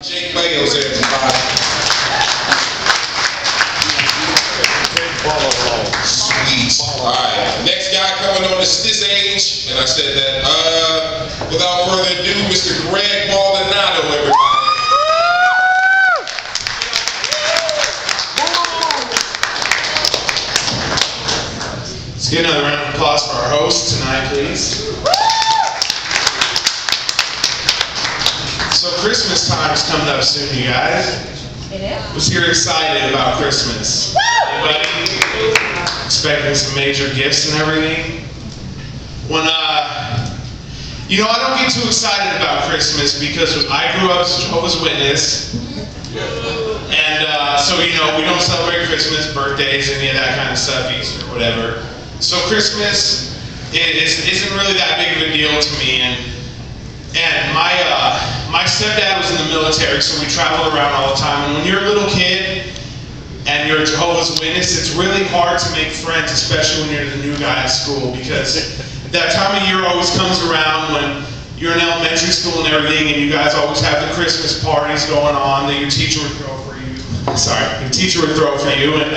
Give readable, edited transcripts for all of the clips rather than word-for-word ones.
Jake Bales, everybody. Sweet. Alright. Next guy coming on is this age. And I said that, without further ado, Mr. Greg Maldonado, everybody. Let's get another round of applause for our host tonight, please. So Christmas time is coming up soon, you guys. It is. Who's here excited about Christmas? Anybody? Expecting some major gifts and everything? When, you know, I don't get too excited about Christmas because I grew up as a Jehovah's Witness. And so, you know, we don't celebrate Christmas, birthdays, any of that kind of stuff, Easter, whatever. So Christmas isn't really that big of a deal to me. And my stepdad was in the military, so we traveled around all the time. And when you're a little kid and you're a Jehovah's Witness, it's really hard to make friends, especially when you're the new guy at school, because that time of year always comes around when you're in elementary school and everything, and you guys always have the Christmas parties going on that your teacher would throw for you. Your teacher would throw for you, and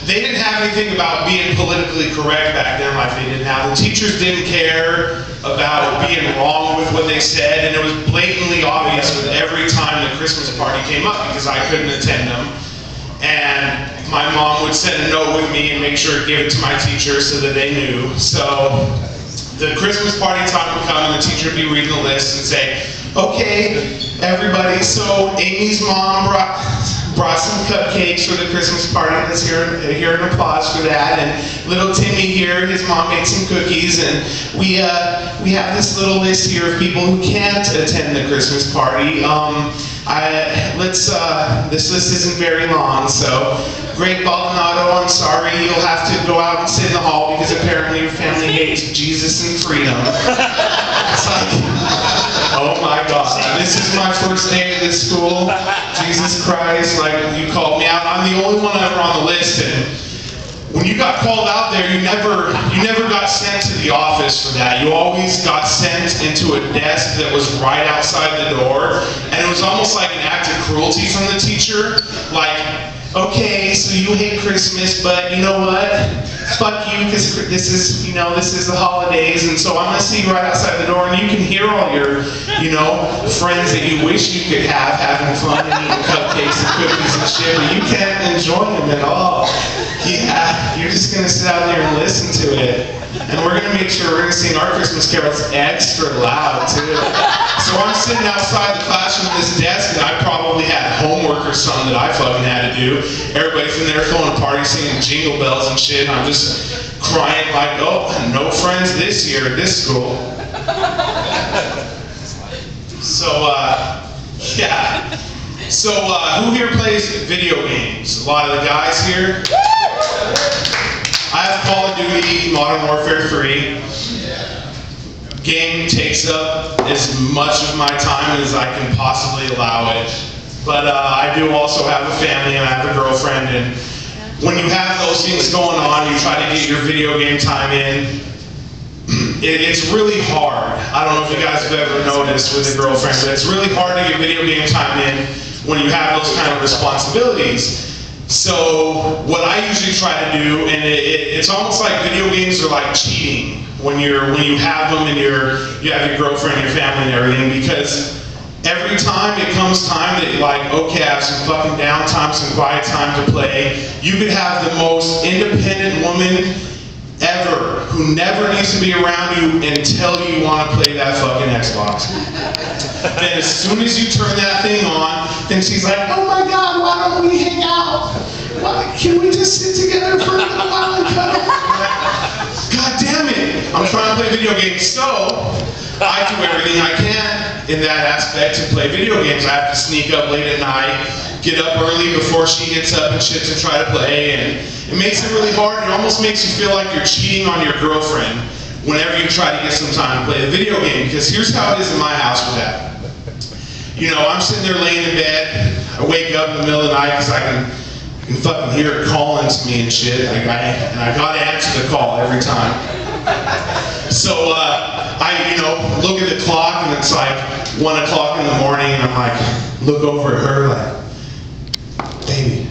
they didn't have anything about being politically correct back then like they did now. The teachers didn't care about being wrong with what they said, and it was blatantly obvious with every time the Christmas party came up because I couldn't attend them. And my mom would send a note with me and make sure to give it to my teacher so that they knew. So the Christmas party time would come and the teacher would be reading the list and say, okay, everybody, so Amy's mom brought some cupcakes for the Christmas party. Let's hear an applause for that. And little Timmy here, his mom made some cookies, and we have this little list here of people who can't attend the Christmas party. This list isn't very long, so Greg Maldonado, I'm sorry, you'll have to go out and sit in the hall because apparently your family hates Jesus and freedom. It's like, oh my God, this is my first day at this school. Jesus Christ, like, you called me out. I'm the only one ever on the list, and when you got called out there, you never got sent to the office for that. You always got sent into a desk that was right outside the door, and it was almost like an act of cruelty from the teacher. Like, okay, so you hate Christmas, but you know what? Fuck you, because this is the holidays, and so I'm gonna see you right outside the door, and you can hear all your, friends that you wish you could have having fun and eating cupcakes and cookies and shit, but you can't enjoy them at all. Yeah, you're just gonna sit out there and listen to it. And we're gonna make sure we're gonna sing our Christmas carols extra loud too. So I'm sitting outside the classroom at this desk, and I probably had homework or something that I fucking had to do. Everybody's in there throwing a party, singing Jingle Bells and shit, and I'm just crying like, oh, no friends this year at this school. So, yeah. So, who here plays video games? A lot of the guys here? I have Call of Duty Modern Warfare 3. Game takes up as much of my time as I can possibly allow it. But I do also have a family and I have a girlfriend, and when you have those things going on, you try to get your video game time in. It's really hard. I don't know if you guys have ever noticed with a girlfriend, but it's really hard to get video game time in when you have those kind of responsibilities. So what I usually try to do, and it's almost like video games are like cheating when you have them and you have your girlfriend, your family, and everything, because every time it comes time that you're like, okay, I have some fucking downtime, some quiet time to play, you could have the most independent woman ever who never needs to be around you until you want to play that fucking Xbox. Then as soon as you turn that thing on, then she's like, oh my God, why don't we hang out? Can we just sit together for a little while and cuddle? God damn it, I'm trying to play video games. So I do everything I can in that aspect to play video games. I have to sneak up late at night, get up early before she gets up and shit to try to play, and it makes it really hard. It almost makes you feel like you're cheating on your girlfriend whenever you try to get some time to play a video game, because here's how it is in my house with that. I'm sitting there laying in bed, I wake up in the middle of the night because I can fucking hear it calling to me and shit, and I gotta answer the call every time. So I look at the clock and it's like 1 o'clock in the morning and I'm like, look over at her like, baby.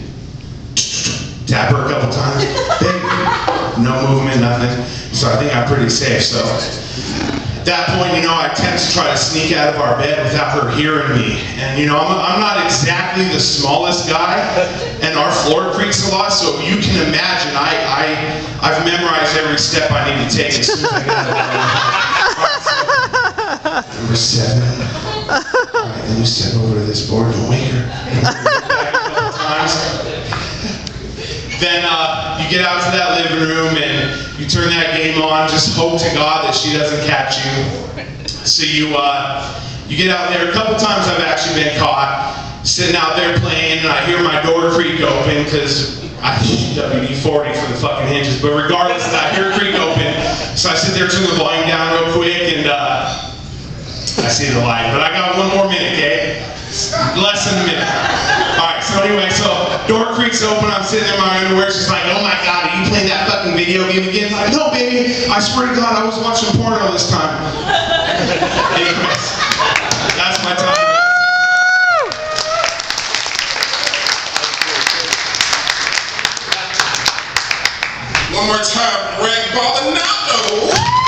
Tap her a couple times, baby. No movement, nothing. So I think I'm pretty safe. So at that point, I tend to try to sneak out of our bed without her hearing me. And I'm not exactly the smallest guy, and our floor creaks a lot. So you can imagine, I've memorized every step I need to take as soon as I get out of bed. Number 7. All right, then you step over to this board and wake her. Back a couple times. Then you get out to that living room and you turn that game on. Just hope to God that she doesn't catch you. So you get out there. A couple times I've actually been caught sitting out there playing, and I hear my door creak open because I WD-40 for the fucking hinges. But regardless, I hear it creak open. So I sit there, turn the volume down real quick, and I see the light. But I got 1 more minute, okay? Less than a minute. Alright, so anyway, door creaks open, I'm sitting in my underwear, she's like, oh my God, are you playing that fucking video game again? I'm like, no baby, I swear to God, I was watching porn all this time. Anyways, that's my time. One more time, Greg Baldonado.